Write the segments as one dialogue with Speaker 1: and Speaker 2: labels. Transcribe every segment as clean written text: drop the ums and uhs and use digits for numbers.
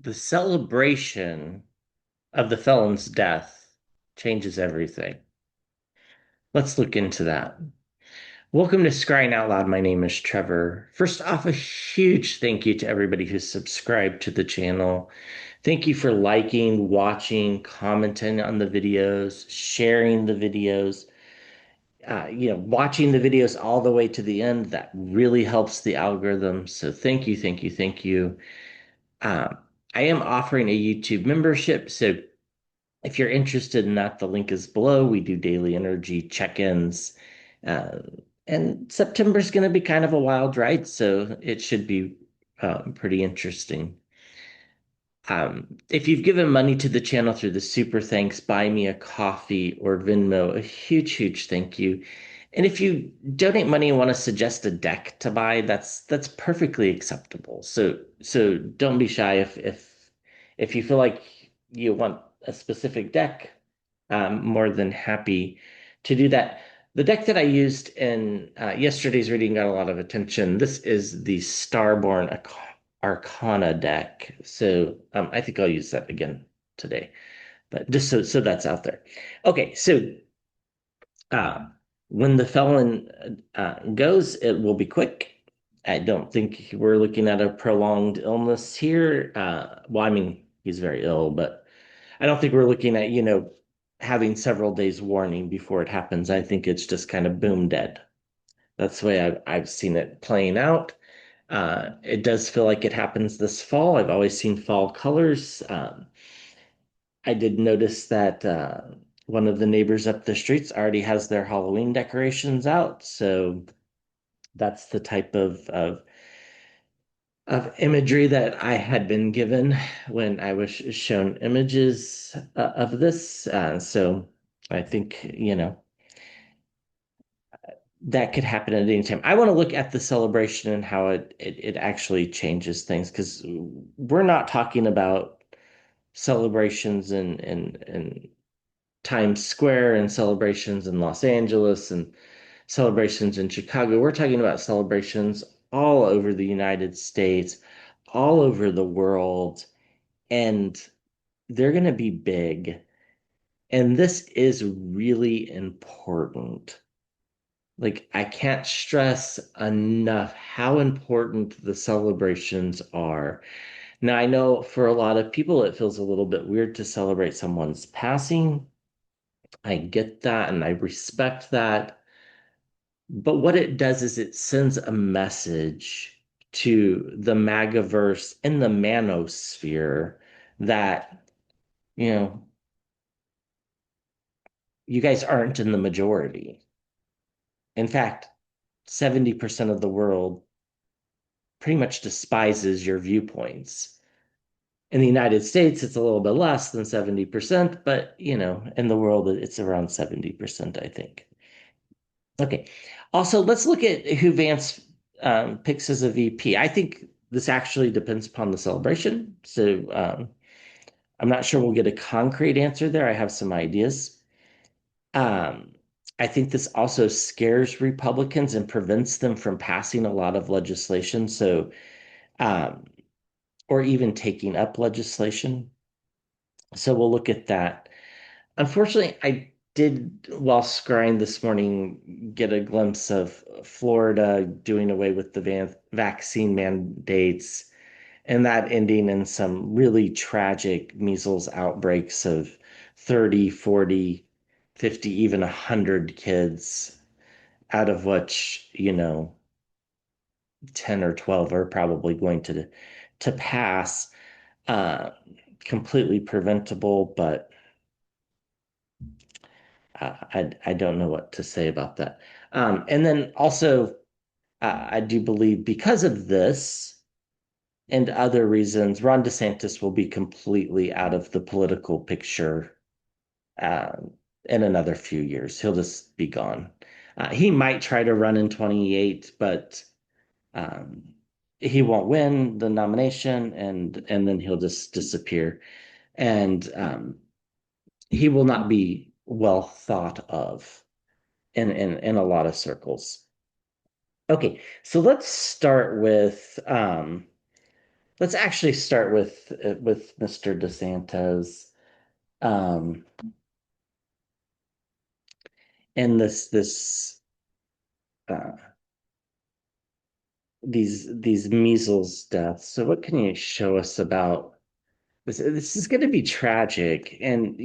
Speaker 1: The celebration of the felon's death changes everything. Let's look into that. Welcome to Scrying Out Loud. My name is Trevor. First off, a huge thank you to everybody who's subscribed to the channel. Thank you for liking, watching, commenting on the videos, sharing the videos, watching the videos all the way to the end. That really helps the algorithm. So thank you, thank you, thank you. Uh, I am offering a YouTube membership. So if you're interested in that, the link is below. We do daily energy check-ins. Uh, and September is going to be kind of a wild ride, so it should be pretty interesting. If you've given money to the channel through the super thanks, buy me a coffee or Venmo, a huge, huge thank you. And if you donate money and want to suggest a deck to buy, that's perfectly acceptable. So don't be shy if you feel like you want a specific deck, I'm more than happy to do that. The deck that I used in yesterday's reading got a lot of attention. This is the Starborn Arcana deck. So I think I'll use that again today, but just so that's out there. Okay, so uh, when the felon goes, it will be quick. I don't think we're looking at a prolonged illness here. Well, I mean, he's very ill, but I don't think we're looking at, having several days warning before it happens. I think it's just kind of boom dead. That's the way I've seen it playing out. It does feel like it happens this fall. I've always seen fall colors. I did notice that one of the neighbors up the streets already has their Halloween decorations out. So that's the type of imagery that I had been given when I was shown images of this. So I think, that could happen at any time. I want to look at the celebration and how it actually changes things because we're not talking about celebrations in Times Square and celebrations in Los Angeles and celebrations in Chicago. We're talking about celebrations all over the United States, all over the world, and they're going to be big. And this is really important. Like, I can't stress enough how important the celebrations are. Now, I know for a lot of people, it feels a little bit weird to celebrate someone's passing. I get that and I respect that. But what it does is it sends a message to the Magaverse and the manosphere that, you know, you guys aren't in the majority. In fact, 70% of the world pretty much despises your viewpoints. In the United States, it's a little bit less than 70%, but in the world, it's around 70%, I think. Okay. Also, let's look at who Vance picks as a VP. I think this actually depends upon the celebration. So I'm not sure we'll get a concrete answer there. I have some ideas. Um, I think this also scares Republicans and prevents them from passing a lot of legislation. So, um, or even taking up legislation. So we'll look at that. Unfortunately, I did, while scrying this morning, get a glimpse of Florida doing away with the vaccine mandates and that ending in some really tragic measles outbreaks of 30, 40, 50, even 100 kids, out of which, 10 or 12 are probably going to pass. Uh, Completely preventable, but I don't know what to say about that. And then also, I do believe because of this and other reasons, Ron DeSantis will be completely out of the political picture in another few years. He'll just be gone. He might try to run in 28, but um, he won't win the nomination, and then he'll just disappear. And he will not be well thought of in a lot of circles. Okay, so let's start with let's actually start with Mr. DeSantis. Um, and this uh, these measles deaths. So what can you show us about this? This is going to be tragic, and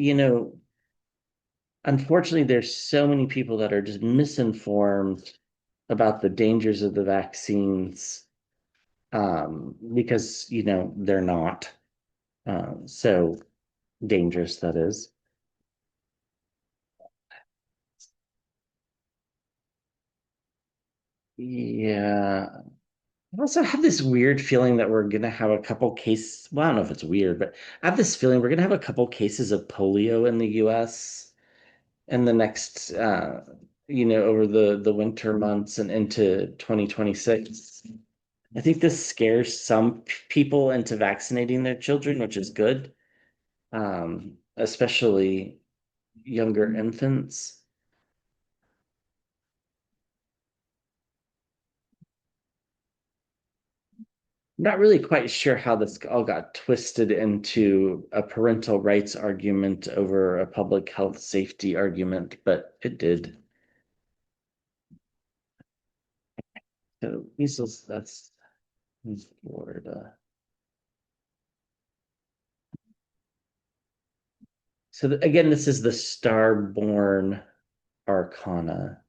Speaker 1: unfortunately, there's so many people that are just misinformed about the dangers of the vaccines, because they're not so dangerous. That is, yeah. I also have this weird feeling that we're gonna have a couple cases. Well, I don't know if it's weird, but I have this feeling we're gonna have a couple cases of polio in the U.S. in the next, over the winter months and into 2026. I think this scares some people into vaccinating their children, which is good, especially younger infants. Not really quite sure how this all got twisted into a parental rights argument over a public health safety argument, but it did. So measles, that's Florida. So again, this is the Starborn Arcana.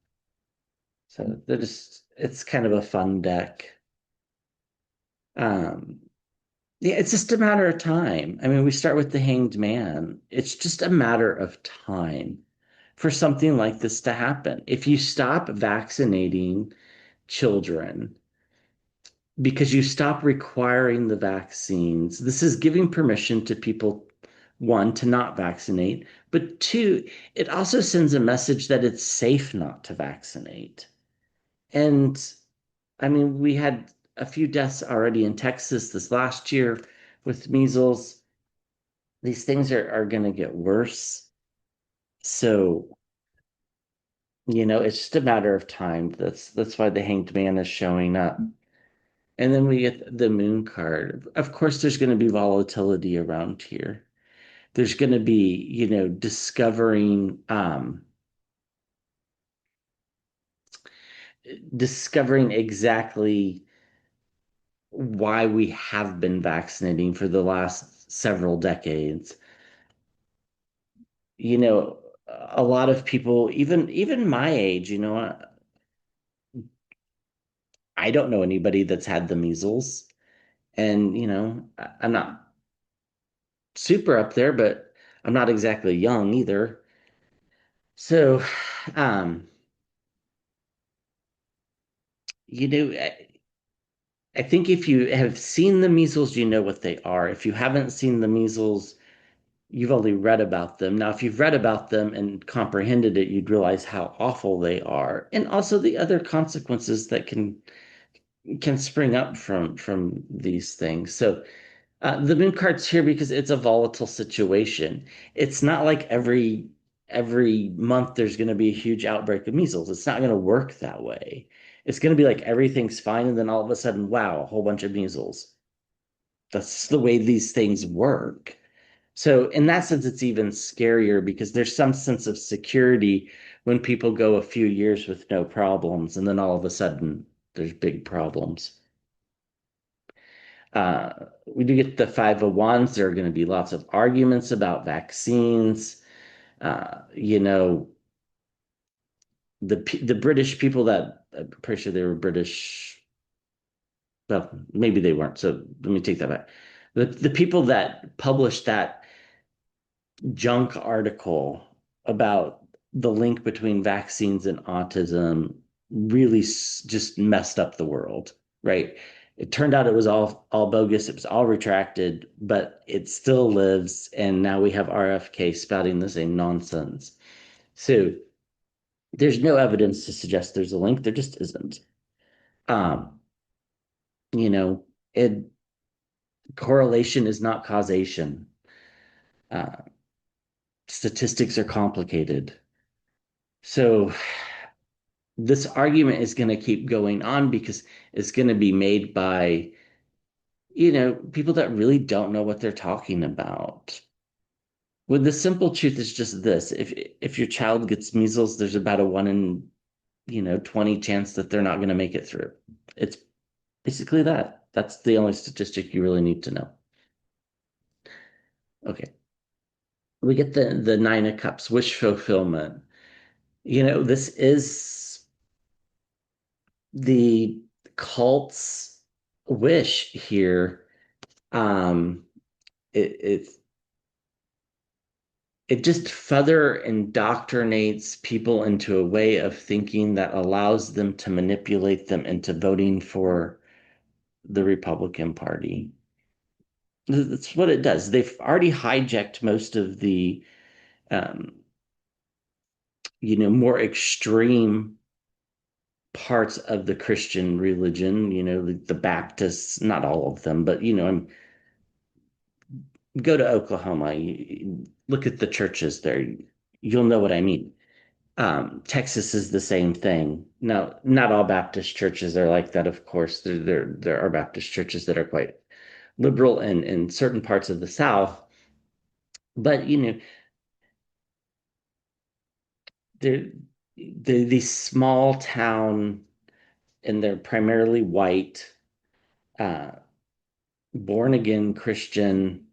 Speaker 1: So it's kind of a fun deck. Um, yeah, it's just a matter of time. I mean, we start with the Hanged Man. It's just a matter of time for something like this to happen. If you stop vaccinating children because you stop requiring the vaccines, this is giving permission to people, one, to not vaccinate, but two, it also sends a message that it's safe not to vaccinate. And I mean, we had a few deaths already in Texas this last year with measles. These things are going to get worse. So, it's just a matter of time. That's why the Hanged Man is showing up. And then we get the moon card. Of course, there's going to be volatility around here. There's going to be, discovering exactly why we have been vaccinating for the last several decades. You know, a lot of people, even my age, I don't know anybody that's had the measles. And, I'm not super up there, but I'm not exactly young either. So, um, I think if you have seen the measles, you know what they are. If you haven't seen the measles, you've only read about them. Now, if you've read about them and comprehended it, you'd realize how awful they are, and also the other consequences that can spring up from these things. So, the moon card's here because it's a volatile situation. It's not like every month there's going to be a huge outbreak of measles. It's not going to work that way. It's going to be like everything's fine, and then all of a sudden, wow, a whole bunch of measles. That's the way these things work. So, in that sense, it's even scarier because there's some sense of security when people go a few years with no problems, and then all of a sudden, there's big problems. We do get the 501s. There are going to be lots of arguments about vaccines. Uh, you know, the British people that I'm pretty sure they were British. Well, maybe they weren't. So let me take that back. The people that published that junk article about the link between vaccines and autism really just messed up the world, right? It turned out it was all bogus. It was all retracted, but it still lives, and now we have RFK spouting the same nonsense. So there's no evidence to suggest there's a link. There just isn't. Um, you know, it correlation is not causation. Uh, Statistics are complicated. So this argument is going to keep going on because it's going to be made by people that really don't know what they're talking about. When the simple truth is just this, if your child gets measles, there's about a 1 in, 20 chance that they're not going to make it through. It's basically that. That's the only statistic you really need to know. Okay. We get the nine of cups, wish fulfillment. This is the cult's wish here. Um, it, it it just further indoctrinates people into a way of thinking that allows them to manipulate them into voting for the Republican Party. That's what it does. They've already hijacked most of the, um, more extreme parts of the Christian religion, the Baptists, not all of them, but, go to Oklahoma, look at the churches there. You'll know what I mean. Texas is the same thing. Now, not all Baptist churches are like that, of course. There are Baptist churches that are quite liberal in certain parts of the South, but they're these small town, and they're primarily white, uh, born again Christian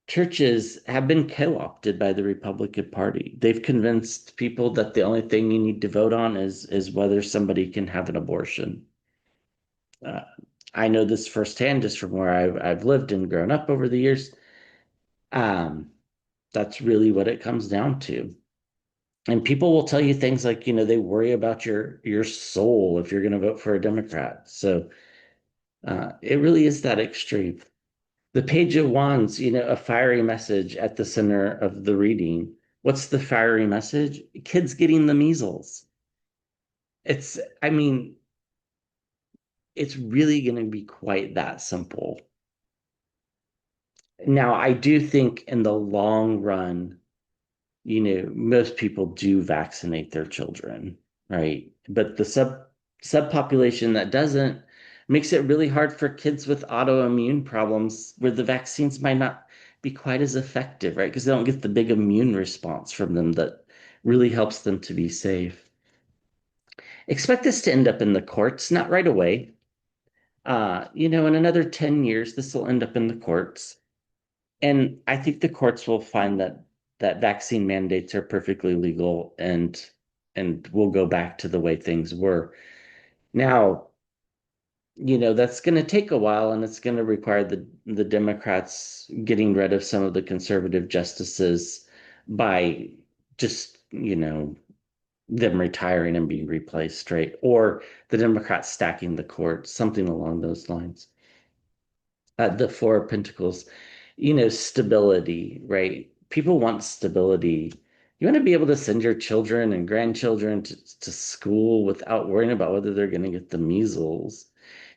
Speaker 1: churches have been co-opted by the Republican Party. They've convinced people that the only thing you need to vote on is whether somebody can have an abortion. Uh, I know this firsthand just from where I've lived and grown up over the years. Um, that's really what it comes down to. And people will tell you things like, they worry about your soul if you're going to vote for a Democrat. So it really is that extreme. The Page of Wands, a fiery message at the center of the reading. What's the fiery message? Kids getting the measles. I mean, it's really going to be quite that simple. Now, I do think in the long run, most people do vaccinate their children, right? But the subpopulation that doesn't makes it really hard for kids with autoimmune problems where the vaccines might not be quite as effective, right? Because they don't get the big immune response from them that really helps them to be safe. Expect this to end up in the courts, not right away. In another 10 years, this will end up in the courts. And I think the courts will find that vaccine mandates are perfectly legal and we'll go back to the way things were. Now, that's going to take a while and it's going to require the Democrats getting rid of some of the conservative justices by just, them retiring and being replaced, right? Or the Democrats stacking the court, something along those lines. The Four of Pentacles, stability, right? People want stability. You want to be able to send your children and grandchildren to school without worrying about whether they're going to get the measles.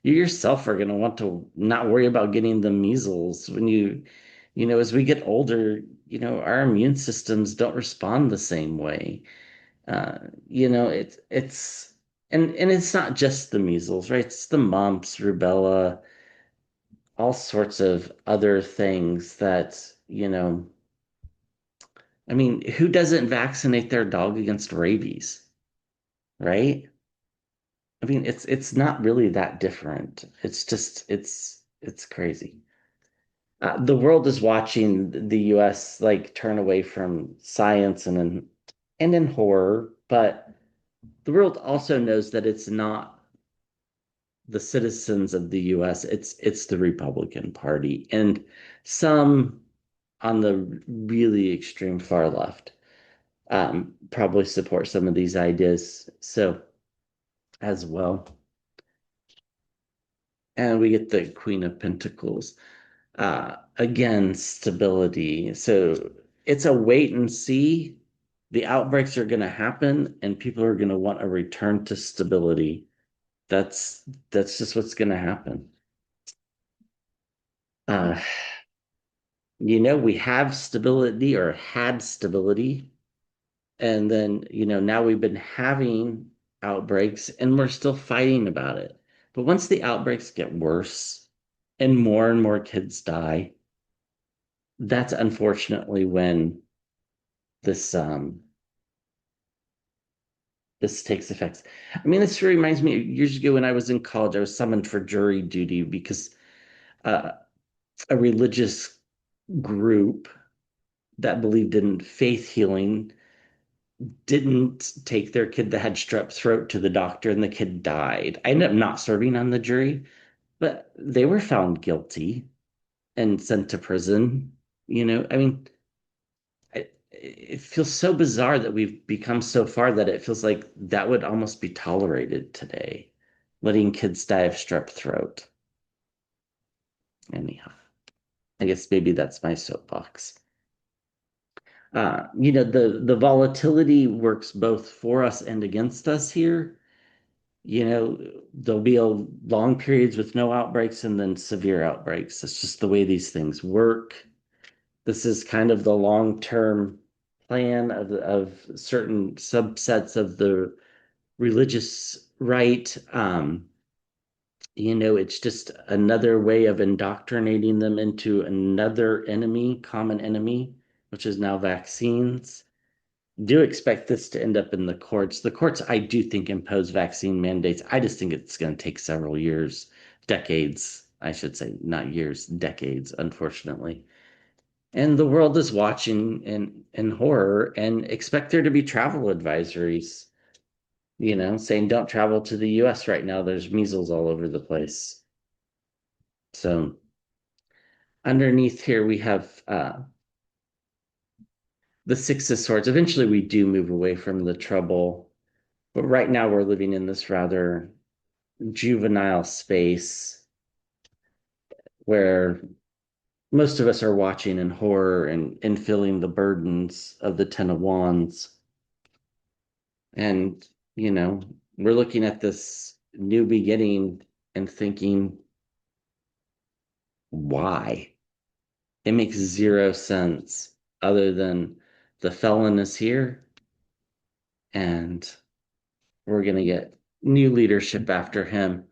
Speaker 1: You yourself are going to want to not worry about getting the measles when as we get older, our immune systems don't respond the same way. Uh, it's and it's not just the measles, right? It's the mumps, rubella, all sorts of other things that, I mean, who doesn't vaccinate their dog against rabies, right? I mean, it's not really that different. It's just it's crazy. The world is watching the US like turn away from science and in horror, but the world also knows that it's not the citizens of the US, it's the Republican Party and some on the really extreme far left probably support some of these ideas. So as well. And we get the Queen of Pentacles. Again, stability. So it's a wait and see. The outbreaks are going to happen, and people are going to want a return to stability. That's just what's going to happen. Uh, we have stability or had stability. And then, now we've been having outbreaks and we're still fighting about it. But once the outbreaks get worse, and more kids die, that's unfortunately when this this takes effect. I mean, this reminds me years ago when I was in college, I was summoned for jury duty because uh, a religious group that believed in faith healing didn't take their kid that had strep throat to the doctor and the kid died. I ended up not serving on the jury, but they were found guilty and sent to prison. I mean, it feels so bizarre that we've become so far that it feels like that would almost be tolerated today, letting kids die of strep throat. Anyhow, I guess maybe that's my soapbox. The volatility works both for us and against us here. There'll be long periods with no outbreaks and then severe outbreaks. It's just the way these things work. This is kind of the long-term plan of certain subsets of the religious right. It's just another way of indoctrinating them into another enemy, common enemy, which is now vaccines. Do expect this to end up in the courts. The courts, I do think, impose vaccine mandates. I just think it's going to take several years, decades, I should say, not years, decades, unfortunately. And the world is watching in horror and expect there to be travel advisories, saying don't travel to the US right now. There's measles all over the place. So underneath here, we have the Six of Swords. Eventually, we do move away from the trouble. But right now, we're living in this rather juvenile space where most of us are watching in horror and feeling the burdens of the Ten of Wands. And, you know, we're looking at this new beginning and thinking, why? It makes zero sense other than the felon is here and we're going to get new leadership after him.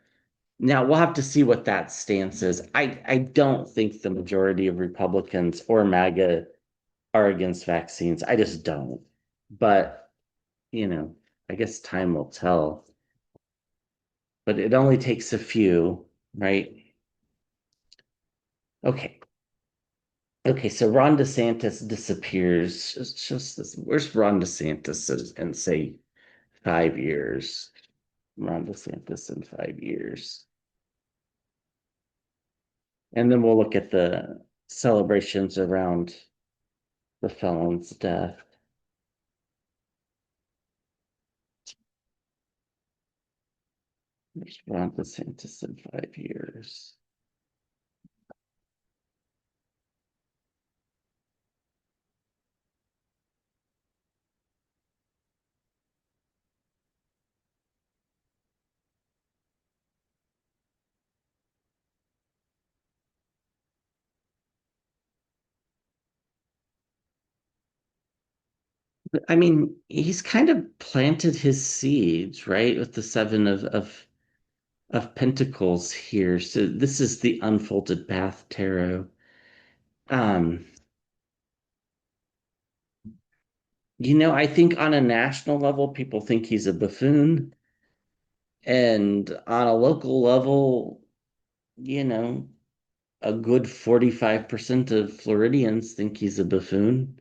Speaker 1: Now we'll have to see what that stance is. I don't think the majority of Republicans or MAGA are against vaccines. I just don't. But, I guess time will tell. But it only takes a few, right? Okay. Okay, so Ron DeSantis disappears. Just this. Where's Ron DeSantis in say 5 years? Ron DeSantis in 5 years. And then we'll look at the celebrations around the felon's death. There's Ron DeSantis in 5 years. I mean, he's kind of planted his seeds, right, with the seven of Pentacles here. So this is the unfolded path tarot. Um, I think on a national level, people think he's a buffoon. And on a local level, you know, a good 45% of Floridians think he's a buffoon.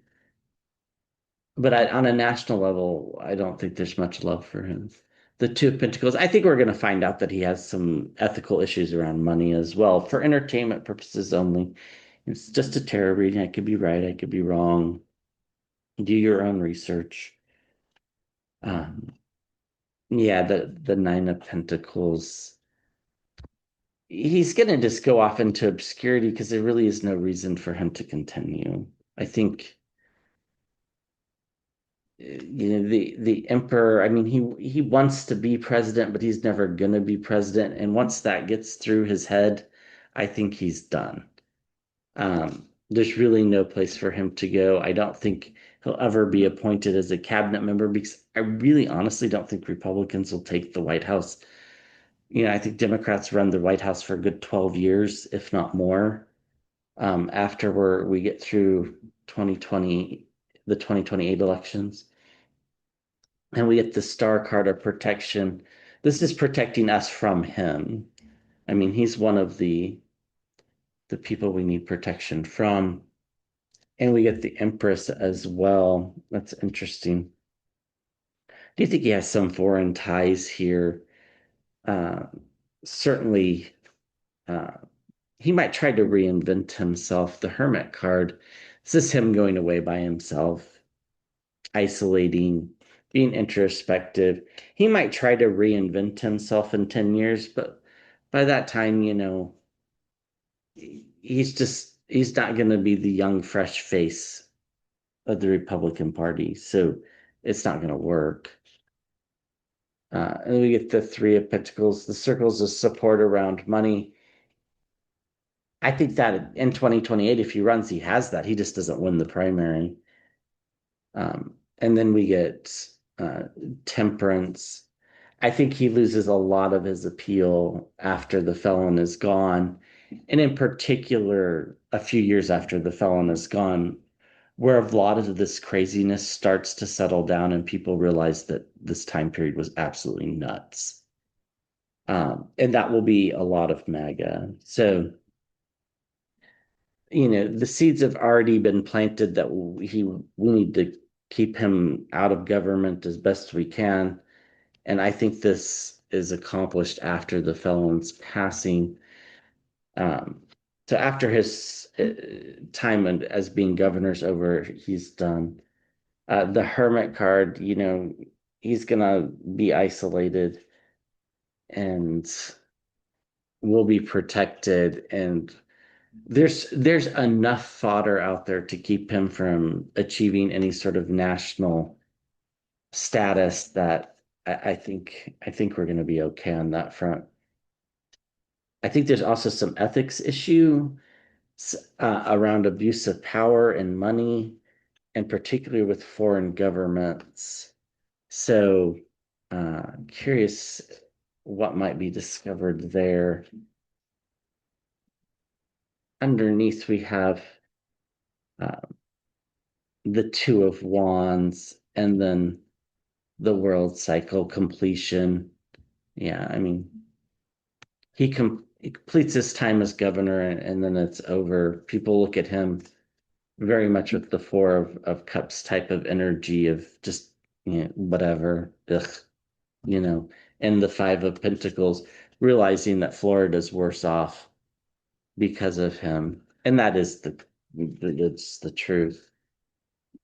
Speaker 1: But on a national level, I don't think there's much love for him. The Two of Pentacles, I think we're going to find out that he has some ethical issues around money as well, for entertainment purposes only. It's just a tarot reading. I could be right, I could be wrong. Do your own research. Um, yeah, the Nine of Pentacles. He's going to just go off into obscurity because there really is no reason for him to continue. I think the emperor, I mean, he wants to be president, but he's never gonna be president, and once that gets through his head, I think he's done. There's really no place for him to go. I don't think he'll ever be appointed as a cabinet member because I really honestly don't think Republicans will take the White House. I think Democrats run the White House for a good 12 years, if not more. After we get through 2020, the 2028 elections, and we get the star card of protection. This is protecting us from him. I mean, he's one of the people we need protection from. And we get the Empress as well. That's interesting. Do you think he has some foreign ties here? Uh, Certainly, uh, he might try to reinvent himself. The Hermit card, this is him going away by himself, isolating, being introspective. He might try to reinvent himself in 10 years, but by that time, he's not going to be the young, fresh face of the Republican Party. So it's not going to work. And we get the Three of Pentacles, the circles of support around money. I think that in 2028, if he runs, he has that. He just doesn't win the primary. And then we get Temperance. I think he loses a lot of his appeal after the felon is gone. And in particular, a few years after the felon is gone, where a lot of this craziness starts to settle down and people realize that this time period was absolutely nuts. And that will be a lot of MAGA. So, the seeds have already been planted that we need to keep him out of government as best we can. And I think this is accomplished after the felon's passing. Um, so after his time as being governor's over, he's done. The Hermit card, he's gonna be isolated and will be protected. And there's enough fodder out there to keep him from achieving any sort of national status that I think we're gonna be okay on that front. I think there's also some ethics issue around abuse of power and money, and particularly with foreign governments. So, curious what might be discovered there. Underneath, we have uh, the Two of Wands and then the world cycle completion. Yeah, I mean, he completes his time as governor and then it's over. People look at him very much with the Four of Cups type of energy of just, whatever, ugh, and the Five of Pentacles, realizing that Florida's worse off because of him. And that is it's the truth.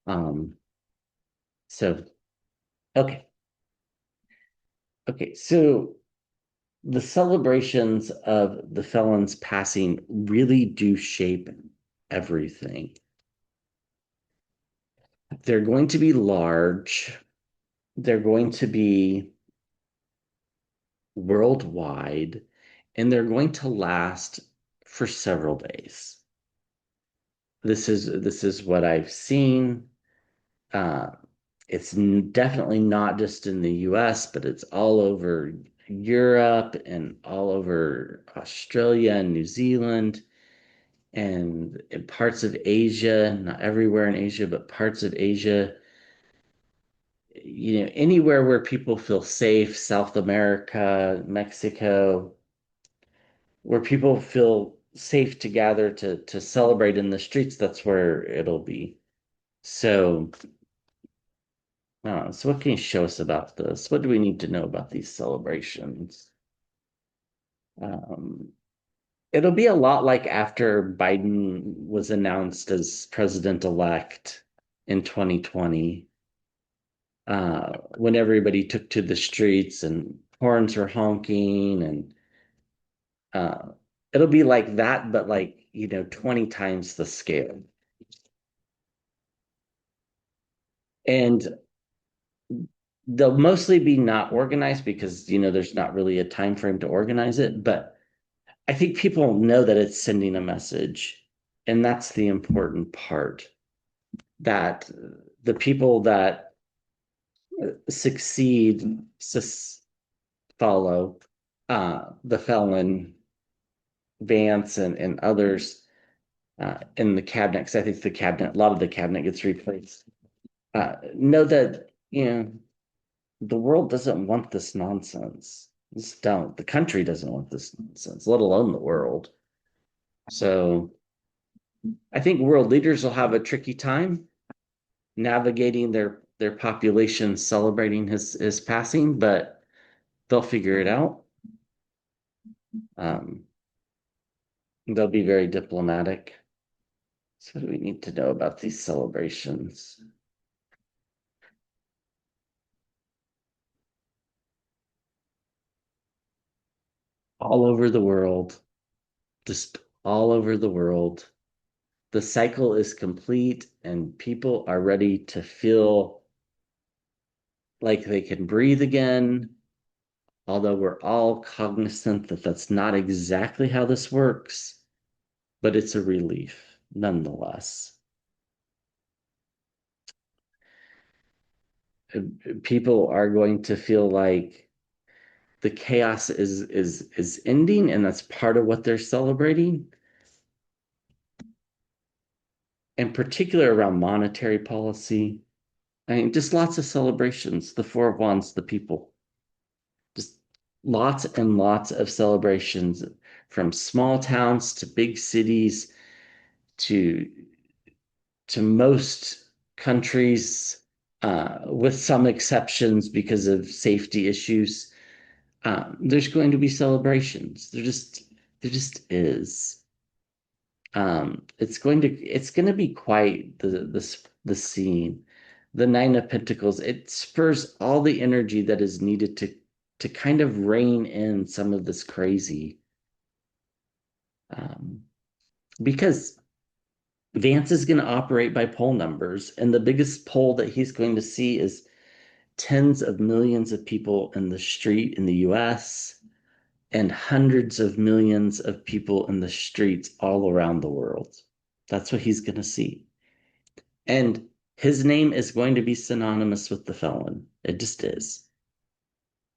Speaker 1: Um, so, okay. Okay, so the celebrations of the felon's passing really do shape everything. They're going to be large. They're going to be worldwide, and they're going to last for several days. This is what I've seen. Uh, it's definitely not just in the US, but it's all over Europe and all over Australia and New Zealand and in parts of Asia, not everywhere in Asia, but parts of Asia. Anywhere where people feel safe, South America, Mexico, where people feel safe to gather to celebrate in the streets, that's where it'll be. So what can you show us about this? What do we need to know about these celebrations? Um, it'll be a lot like after Biden was announced as president-elect in 2020, when everybody took to the streets and horns were honking, and uh, it'll be like that, but like, 20 times the scale. And they'll mostly be not organized because, there's not really a time frame to organize it, but I think people know that it's sending a message, and that's the important part. That the people that succeed follow. the felon Vance and others in the cabinet, because I think a lot of the cabinet gets replaced, know that, the world doesn't want this nonsense. Just don't. The country doesn't want this nonsense, let alone the world. So I think world leaders will have a tricky time navigating their population celebrating his passing, but they'll figure it out. Um, they'll be very diplomatic. So what do we need to know about these celebrations? All over the world, just all over the world. The cycle is complete and people are ready to feel like they can breathe again, although we're all cognizant that that's not exactly how this works, but it's a relief nonetheless. People are going to feel like the chaos is ending, and that's part of what they're celebrating. In particular around monetary policy. I mean, just lots of celebrations. The Four of Wands, the people. Just lots and lots of celebrations from small towns to big cities to most countries, with some exceptions because of safety issues. There's going to be celebrations. There just is. It's going to be quite the scene. The Nine of Pentacles, it spurs all the energy that is needed to kind of rein in some of this crazy. Um, because Vance is going to operate by poll numbers, and the biggest poll that he's going to see is tens of millions of people in the street in the US and hundreds of millions of people in the streets all around the world. That's what he's going to see. And his name is going to be synonymous with the felon. It just is.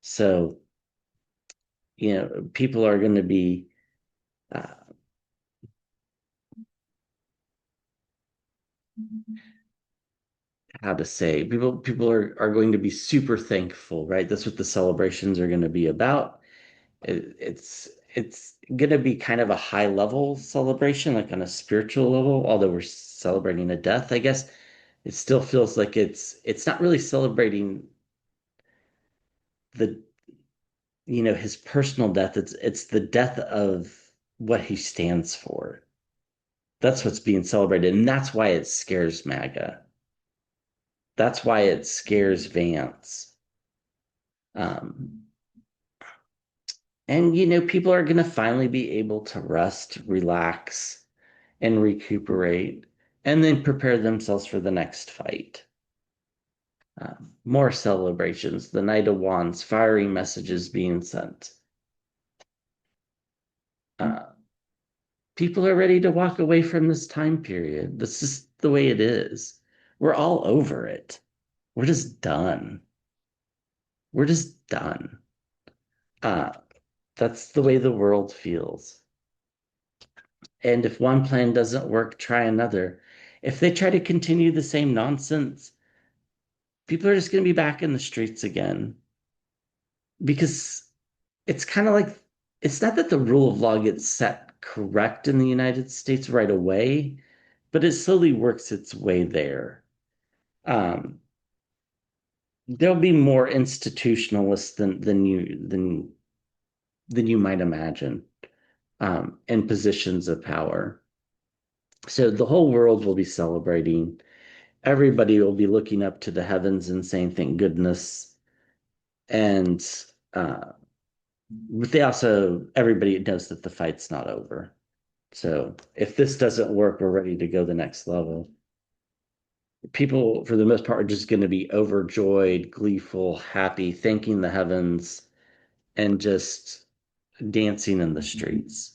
Speaker 1: So, people are going to be, uh, how to say, people are going to be super thankful, right? That's what the celebrations are going to be about. It's going to be kind of a high level celebration, like on a spiritual level, although we're celebrating a death, I guess. It still feels like it's not really celebrating the his personal death. It's the death of what he stands for. That's what's being celebrated, and that's why it scares MAGA. That's why it scares Vance. Um, and people are going to finally be able to rest, relax, and recuperate, and then prepare themselves for the next fight. More celebrations, the Knight of Wands, firing messages being sent. Uh, People are ready to walk away from this time period. This is the way it is. We're all over it. We're just done. We're just done. Uh, that's the way the world feels. And if one plan doesn't work, try another. If they try to continue the same nonsense, people are just going to be back in the streets again. Because it's kind of like, it's not that the rule of law gets set correct in the United States right away, but it slowly works its way there. Um, there'll be more institutionalists than you might imagine, in positions of power. So the whole world will be celebrating. Everybody will be looking up to the heavens and saying, "Thank goodness." And uh, but everybody knows that the fight's not over. So if this doesn't work, we're ready to go the next level. People, for the most part, are just going to be overjoyed, gleeful, happy, thanking the heavens, and just dancing in the streets.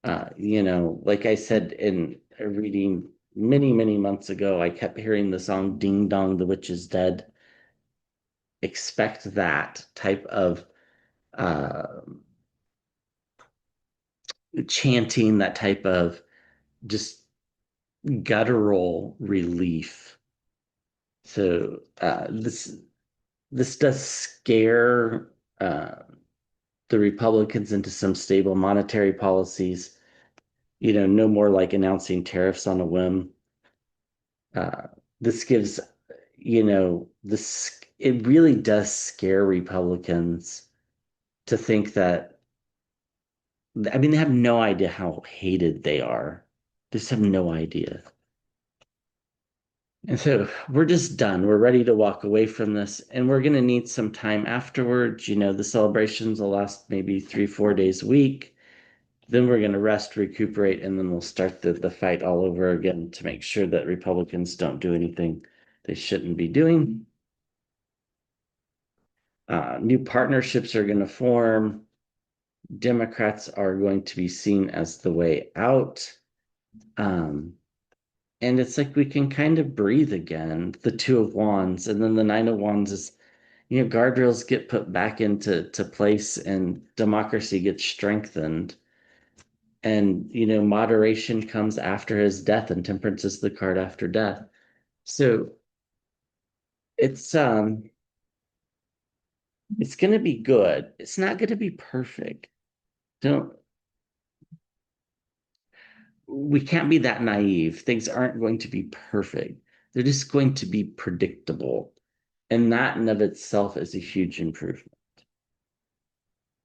Speaker 1: Like I said in a reading many, many months ago, I kept hearing the song Ding Dong, the Witch is Dead. Expect that type of uh, chanting that type of just guttural relief. So this does scare the Republicans into some stable monetary policies. No more like announcing tariffs on a whim. This gives, this it really does scare Republicans to think that, I mean, they have no idea how hated they are. They just have no idea. And so we're just done. We're ready to walk away from this, and we're going to need some time afterwards. The celebrations will last maybe 3, 4 days a week. Then we're going to rest, recuperate, and then we'll start the fight all over again to make sure that Republicans don't do anything they shouldn't be doing. New partnerships are going to form. Democrats are going to be seen as the way out. And it's like we can kind of breathe again, the Two of Wands. And then the Nine of Wands is, guardrails get put back into place and democracy gets strengthened. And, moderation comes after his death, and temperance is the card after death. So it's it's gonna be good. It's not gonna be perfect. Don't We can't be that naive. Things aren't going to be perfect. They're just going to be predictable. And that in of itself is a huge improvement.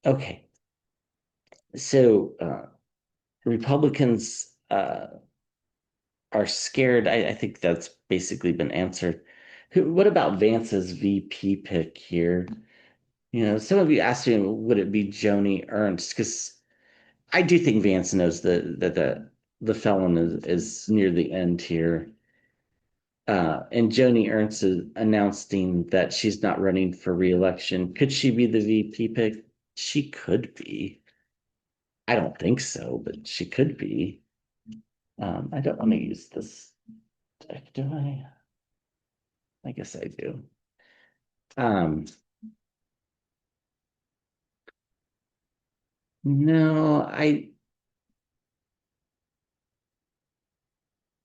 Speaker 1: Okay. So Republicans are scared. I think that's basically been answered. What about Vance's VP pick here? Some of you asked me, would it be Joni Ernst? Because I do think Vance knows that the felon is near the end here. And Joni Ernst is announcing that she's not running for re-election. Could she be the VP pick? She could be. I don't think so, but she could be. I don't want to use this deck, do I? I guess I do. Um, no, I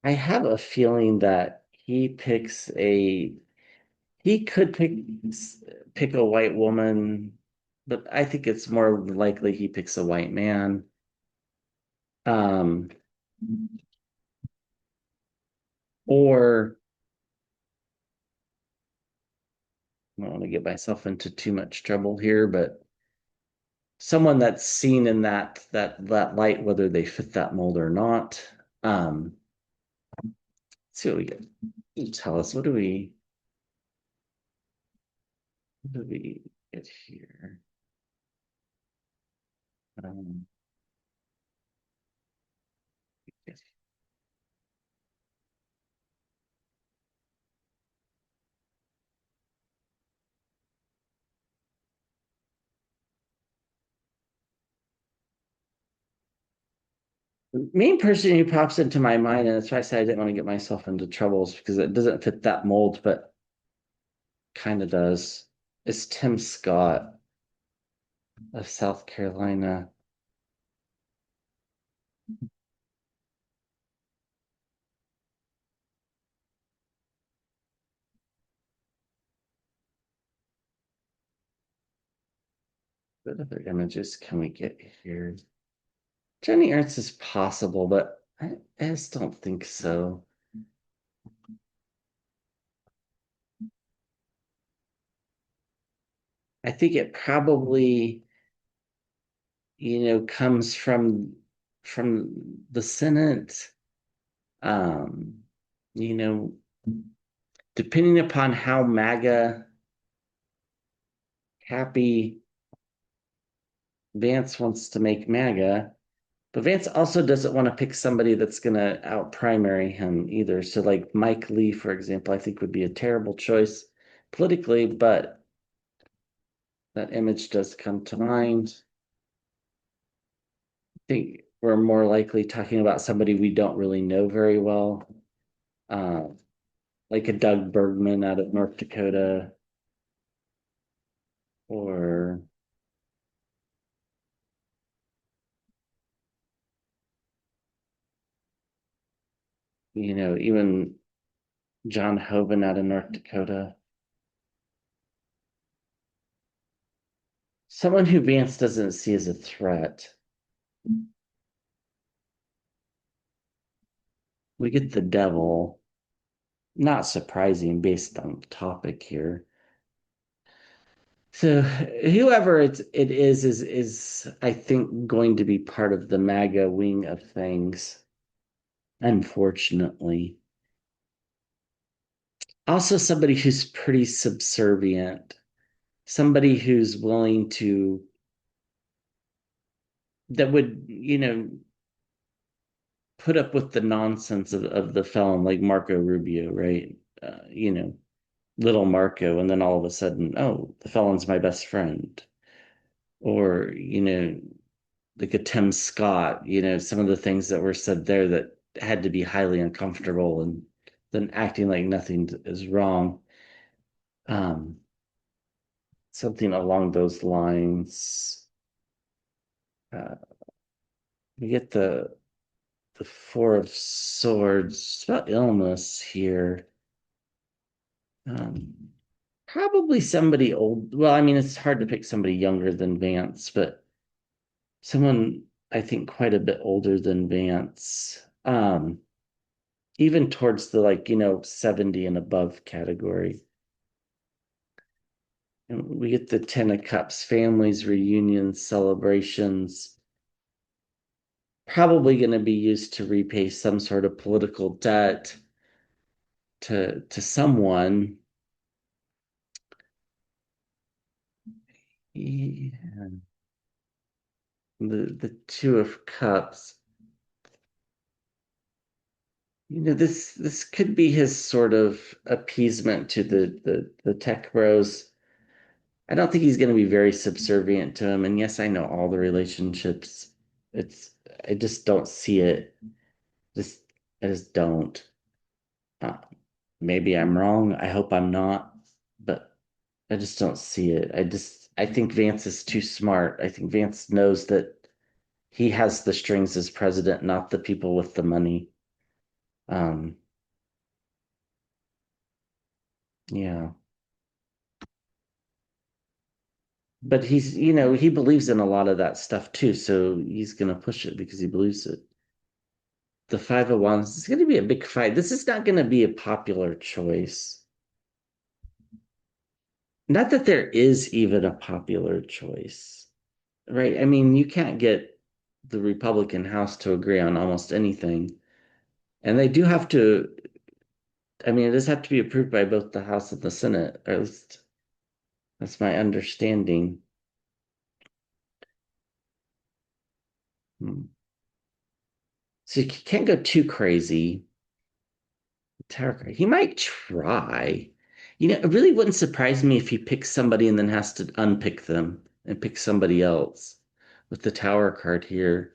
Speaker 1: have a feeling that he could pick a white woman, but I think it's more likely he picks a white man. Um, or I don't want to get myself into too much trouble here, but someone that's seen in that light, whether they fit that mold or not. Let's see what we get. You tell us, what do we get here? Um, the main person who pops into my mind, and that's why I said I didn't want to get myself into troubles because it doesn't fit that mold, but kind of does, is Tim Scott of South Carolina. What other images can we get here? Johnny Ernst is possible, but I just don't think so. I think it probably, comes from the Senate. Um, you know, Depending upon how MAGA happy Vance wants to make MAGA, but Vance also doesn't want to pick somebody that's going to out primary him either. So, like Mike Lee, for example, I think would be a terrible choice politically, but that image does come to mind. I think we're more likely talking about somebody we don't really know very well, uh, like a Doug Bergman out of North Dakota, or Even John Hovan out of North Dakota. Someone who Vance doesn't see as a threat. We get the devil. Not surprising based on the topic here. So whoever it is I think going to be part of the MAGA wing of things, unfortunately. Also somebody who's pretty subservient, somebody who's willing to that would, put up with the nonsense of the felon like Marco Rubio, right? Little Marco, and then all of a sudden, oh, the felon's my best friend. Or, like a Tim Scott, some of the things that were said there that had to be highly uncomfortable and then acting like nothing is wrong. Um, Something along those lines. Uh, we get the Four of Swords. It's about illness here. Um, Probably somebody old. Well, I mean, it's hard to pick somebody younger than Vance, but someone I think quite a bit older than Vance. Even towards the 70 and above category. And we get the Ten of Cups, families, reunions, celebrations, probably going to be used to repay some sort of political debt to someone. Yeah. The Two of Cups. This could be his sort of appeasement to the tech bros. I don't think he's going to be very subservient to him. And yes, I know all the relationships. It's I just don't see it. Just I just don't. Uh, Maybe I'm wrong. I hope I'm not, but I just don't see it. I think Vance is too smart. I think Vance knows that he has the strings as president, not the people with the money. Um, yeah. But he believes in a lot of that stuff too, so he's gonna push it because he believes it. The Five of Wands is gonna be a big fight. This is not gonna be a popular choice. Not that there is even a popular choice, right? I mean, you can't get the Republican House to agree on almost anything. And they do have to, I mean, it does have to be approved by both the House and the Senate, or at least that's my understanding. Hmm. So you can't go too crazy. Tower card. He might try. It really wouldn't surprise me if he picks somebody and then has to unpick them and pick somebody else with the Tower card here.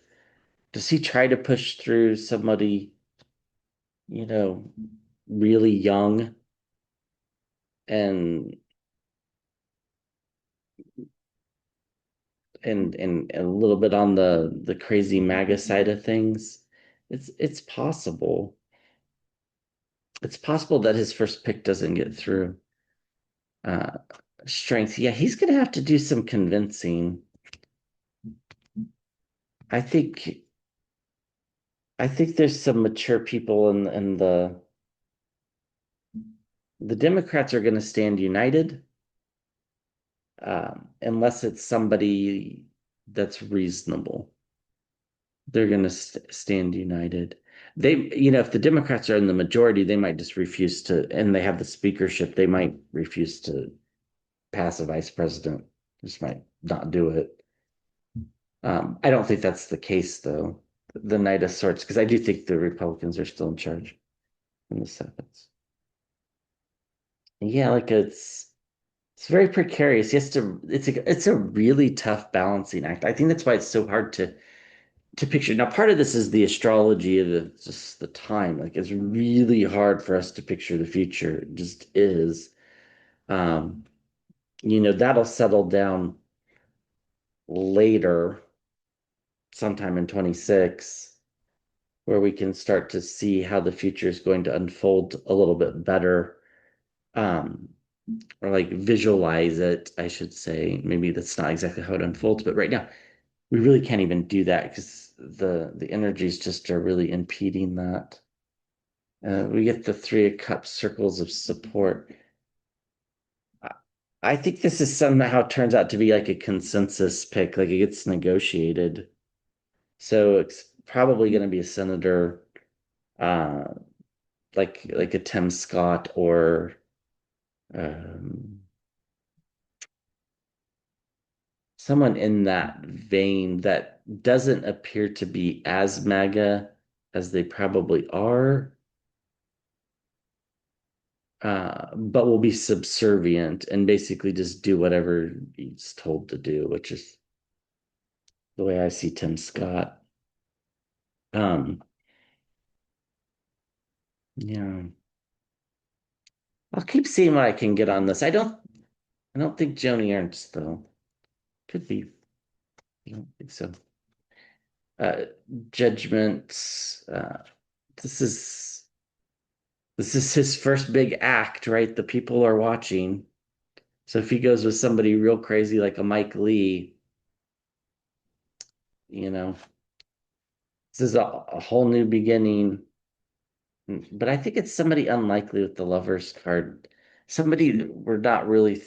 Speaker 1: Does he try to push through somebody, you know, really young and and a little bit on the crazy MAGA side of things? It's possible. It's possible that his first pick doesn't get through. Uh, Strength. Yeah, he's gonna have to do some convincing. I think I think there's some mature people in the Democrats are going to stand united, unless it's somebody that's reasonable. They're going to stand united. If the Democrats are in the majority, they might just refuse to, and they have the speakership, they might refuse to pass a vice president. Just might not do it. I don't think that's the case, though. The Knight of Swords, because I do think the Republicans are still in charge in the sevens. Yeah, like it's very precarious. He has to it's a really tough balancing act. I think that's why it's so hard to picture. Now, part of this is the astrology of just the time. Like it's really hard for us to picture the future. It just is. Um, that'll settle down later, sometime in 26. where we can start to see how the future is going to unfold a little bit better. Um, or like visualize it, I should say. Maybe that's not exactly how it unfolds, but right now we really can't even do that because the energies just are really impeding that. We get the Three of Cups circles of support. I I think this is somehow turns out to be like a consensus pick, like it gets negotiated. So it's probably going to be a senator, uh, like a Tim Scott or um, someone in that vein that doesn't appear to be as MAGA as they probably are, but will be subservient and basically just do whatever he's told to do, which is the way I see Tim Scott. Um, yeah, I'll keep seeing what I can get on this. I don't think Joni Ernst though. Could be. I don't think so. Uh, Judgments. This is this is his first big act, right? The people are watching. So if he goes with somebody real crazy like a Mike Lee, you know, this is a whole new beginning. But I think it's somebody unlikely with the Lovers card. Somebody that we're not really,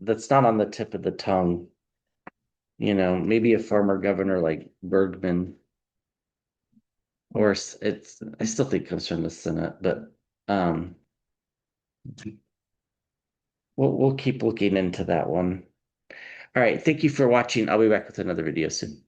Speaker 1: that's not on the tip of the tongue. Maybe a former governor like Bergman, or I still think it comes from the Senate, but um, we'll keep looking into that one. All right, thank you for watching. I'll be back with another video soon.